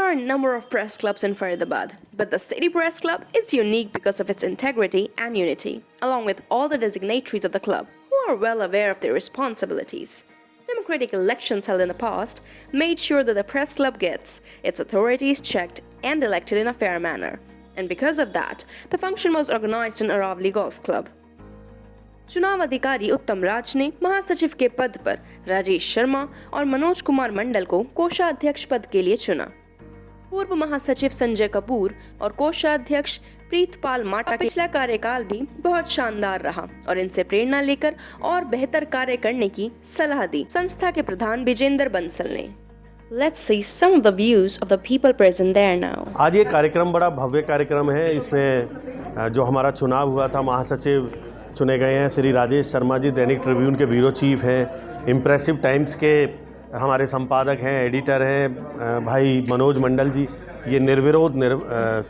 are a number of press clubs in Faridabad, but the City Press Club is unique because of its integrity and unity, along with all the designatories of the club, who are well aware of their responsibilities. Democratic elections held in the past made sure that the press club gets its authorities checked and elected in a fair manner, and because of that, the function was organized in Aravali Golf Club. चुनाव अधिकारी उत्तम राज ने महासचिव के पद पर राजेश शर्मा और मनोज कुमार मंडल को कोषाध्यक्ष पद के लिए चुना। पूर्व महासचिव संजय कपूर और कोषाध्यक्ष प्रीतपाल माटा का पिछला कार्यकाल भी बहुत शानदार रहा और इनसे प्रेरणा लेकर और बेहतर कार्य करने की सलाह दी संस्था के प्रधान विजेंद्र बंसल ने। Let's see some of the views of the people present there now. आज ये कार्यक्रम बड़ा भव्य कार्यक्रम है। इसमें जो हमारा चुनाव हुआ था, महासचिव चुने गए हैं श्री राजेश शर्मा जी, दैनिक ट्रिब्यून के ब्यूरो चीफ हैं, इम्प्रेसिव टाइम्स के हमारे संपादक हैं, एडिटर हैं भाई मनोज मंडल जी। ये निर्विरोध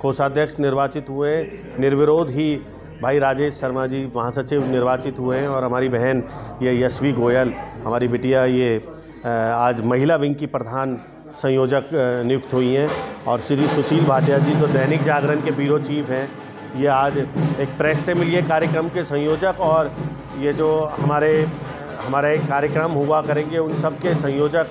कोषाध्यक्ष निर्वाचित हुए हैं, निर्विरोध ही भाई राजेश शर्मा जी महासचिव निर्वाचित हुए हैं और हमारी बहन ये यशवी गोयल, हमारी बिटिया ये आज महिला विंग की प्रधान संयोजक नियुक्त हुई हैं और श्री सुशील भाटिया जी जो दैनिक जागरण के ब्यूरो चीफ हैं, ये आज एक प्रेस से मिलिए कार्यक्रम के संयोजक और ये जो हमारा एक कार्यक्रम हुआ करेंगे उन सब के संयोजक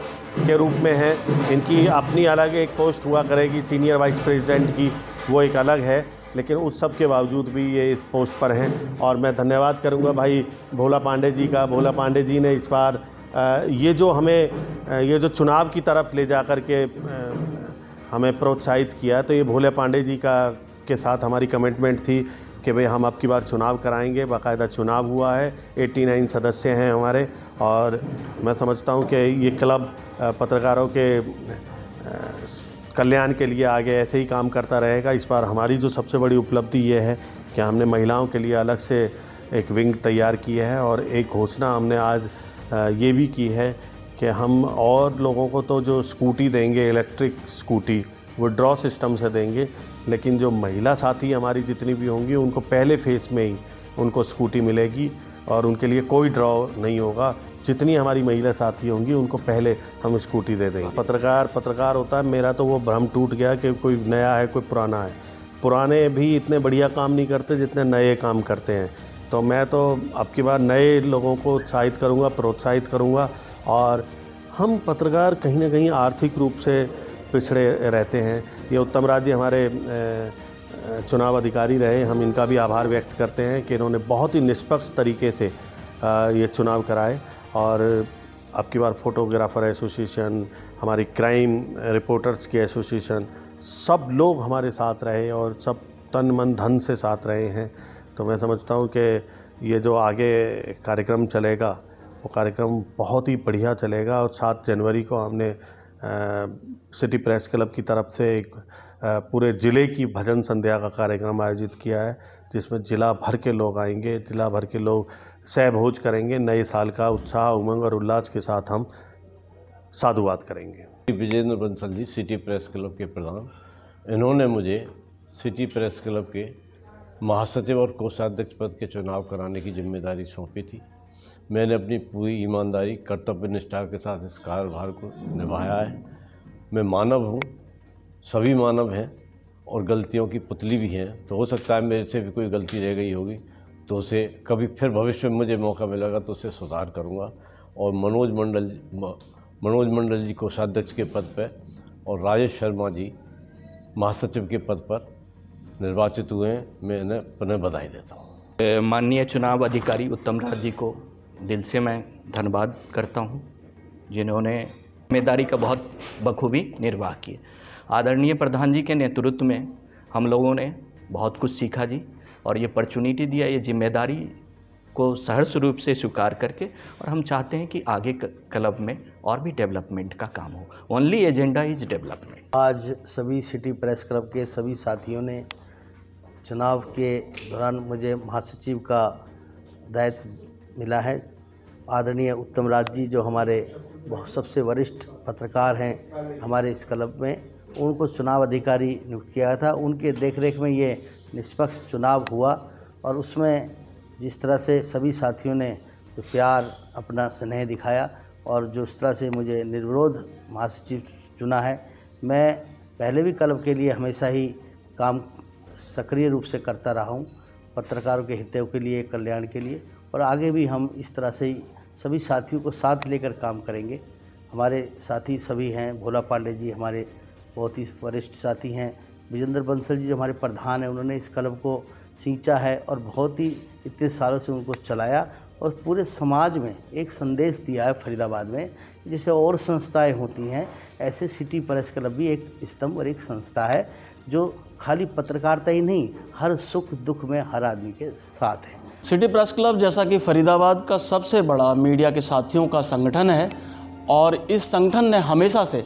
के रूप में हैं। इनकी अपनी अलग एक पोस्ट हुआ करेगी सीनियर वाइस प्रेसिडेंट की, वो एक अलग है, लेकिन उस सब के बावजूद भी ये इस पोस्ट पर हैं। और मैं धन्यवाद करूँगा भाई भोला पांडे जी का। भोला पांडे जी ने इस बार ये जो चुनाव की तरफ ले जा कर के हमें प्रोत्साहित किया, तो ये भोले पांडे जी के साथ हमारी कमिटमेंट थी कि भाई हम अब की बार चुनाव कराएंगे। बाकायदा चुनाव हुआ है, 89 सदस्य हैं हमारे और मैं समझता हूं कि ये क्लब पत्रकारों के कल्याण के लिए आगे ऐसे ही काम करता रहेगा। इस बार हमारी जो सबसे बड़ी उपलब्धि ये है कि हमने महिलाओं के लिए अलग से एक विंग तैयार की है और एक घोषणा हमने आज ये भी की है कि हम और लोगों को तो जो स्कूटी देंगे, इलेक्ट्रिक स्कूटी, वो ड्रॉ सिस्टम से देंगे, लेकिन जो महिला साथी हमारी जितनी भी होंगी उनको पहले फेज़ में ही उनको स्कूटी मिलेगी और उनके लिए कोई ड्रॉ नहीं होगा। जितनी हमारी महिला साथी होंगी उनको पहले हम स्कूटी दे देंगे। पत्रकार होता है, मेरा तो वो भ्रम टूट गया कि कोई नया है कोई पुराना है। पुराने भी इतने बढ़िया काम नहीं करते जितने नए काम करते हैं। तो मैं तो अब की बार नए लोगों को उत्साहित करूँगा, प्रोत्साहित करूँगा। और हम पत्रकार कहीं ना कहीं आर्थिक रूप से पिछड़े रहते हैं। ये उत्तम राज जी हमारे चुनाव अधिकारी रहे, हम इनका भी आभार व्यक्त करते हैं कि इन्होंने बहुत ही निष्पक्ष तरीके से ये चुनाव कराए। और अब की बार फोटोग्राफर एसोसिएशन, हमारी क्राइम रिपोर्टर्स की एसोसिएशन, सब लोग हमारे साथ रहे और सब तन मन धन से साथ रहे हैं। तो मैं समझता हूँ कि ये जो आगे कार्यक्रम चलेगा वो कार्यक्रम बहुत ही बढ़िया चलेगा। और 7 जनवरी को हमने सिटी प्रेस क्लब की तरफ से एक पूरे ज़िले की भजन संध्या का कार्यक्रम आयोजित किया है, जिसमें ज़िला भर के लोग आएंगे, ज़िला भर के लोग सहभोज करेंगे। नए साल का उत्साह, उमंग और उल्लास के साथ हम साधुवाद करेंगे। Vijendra Bansal ji, city press club के प्रधान, इन्होंने मुझे सिटी प्रेस क्लब के महासचिव और कोषाध्यक्ष पद के चुनाव कराने की जिम्मेदारी सौंपी थी। मैंने अपनी पूरी ईमानदारी, कर्तव्य निष्ठा के साथ इस कार्यभार को निभाया है। मैं मानव हूँ, सभी मानव हैं और गलतियों की पुतली भी हैं, तो हो सकता है मेरे से भी कोई गलती रह गई होगी, तो उसे कभी फिर भविष्य में मुझे मौका मिलेगा तो उसे सुधार करूँगा। और मनोज मंडल जी कोषाध्यक्ष के पद पर और राजेश शर्मा जी महासचिव के पद पर निर्वाचित हुए हैं। मैं इन्हें पुनः बधाई देता हूँ। माननीय चुनाव अधिकारी उत्तम राज जी को दिल से मैं धन्यवाद करता हूं, जिन्होंने जिम्मेदारी का बहुत बखूबी निर्वाह किया। आदरणीय प्रधान जी के नेतृत्व में हम लोगों ने बहुत कुछ सीखा जी, और ये अपॉर्चुनिटी दिया, ये जिम्मेदारी को सहर्ष रूप से स्वीकार करके, और हम चाहते हैं कि आगे क्लब में और भी डेवलपमेंट का काम हो। Only agenda is development. आज सभी सिटी प्रेस क्लब के सभी साथियों ने चुनाव के दौरान मुझे महासचिव का दायित्व मिला है। आदरणीय उत्तम राज जी जो हमारे बहुत सबसे वरिष्ठ पत्रकार हैं हमारे इस क्लब में, उनको चुनाव अधिकारी नियुक्त किया था। उनके देखरेख में ये निष्पक्ष चुनाव हुआ और उसमें जिस तरह से सभी साथियों ने जो प्यार, अपना स्नेह दिखाया और जो इस तरह से मुझे निर्विरोध महासचिव चुना है, मैं पहले भी क्लब के लिए हमेशा ही काम सक्रिय रूप से करता रहा हूँ, पत्रकारों के हितों के लिए, कल्याण के लिए, और आगे भी हम इस तरह से ही सभी साथियों को साथ लेकर काम करेंगे। हमारे साथी सभी हैं, भोला पांडे जी हमारे बहुत ही वरिष्ठ साथी हैं, विजेंद्र बंसल जी जो हमारे प्रधान हैं, उन्होंने इस क्लब को सींचा है और बहुत ही इतने सालों से उनको चलाया और पूरे समाज में एक संदेश दिया है फरीदाबाद में। जैसे और संस्थाएं होती हैं, ऐसे सिटी प्रेस क्लब भी एक स्तंभ और एक संस्था है जो खाली पत्रकारिता ही नहीं, हर सुख दुख में हर आदमी के साथ है। सिटी प्रेस क्लब जैसा कि फरीदाबाद का सबसे बड़ा मीडिया के साथियों का संगठन है और इस संगठन ने हमेशा से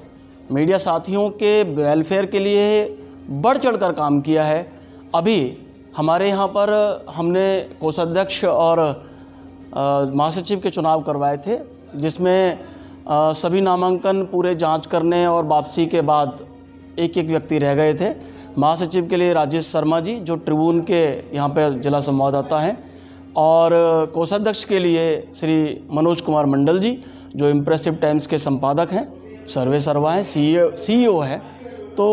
मीडिया साथियों के वेलफेयर के लिए बढ़ चढ़कर काम किया है। अभी हमारे यहाँ पर हमने कोषाध्यक्ष और महासचिव के चुनाव करवाए थे, जिसमें सभी नामांकन पूरे जांच करने और वापसी के बाद एक एक व्यक्ति रह गए थे। महासचिव के लिए राजेश शर्मा जी जो ट्रिब्यून के यहाँ पर जिला संवाददाता हैं, और कोषाध्यक्ष के लिए श्री मनोज कुमार मंडल जी जो इम्प्रेसिव टाइम्स के संपादक हैं, सर्वे सर्वा हैं, सीईओ है। तो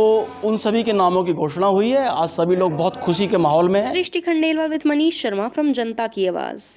उन सभी के नामों की घोषणा हुई है। आज सभी लोग बहुत खुशी के माहौल में हैं। सृष्टि खंडेलवाल विद मनीष शर्मा फ्रॉम जनता की आवाज़।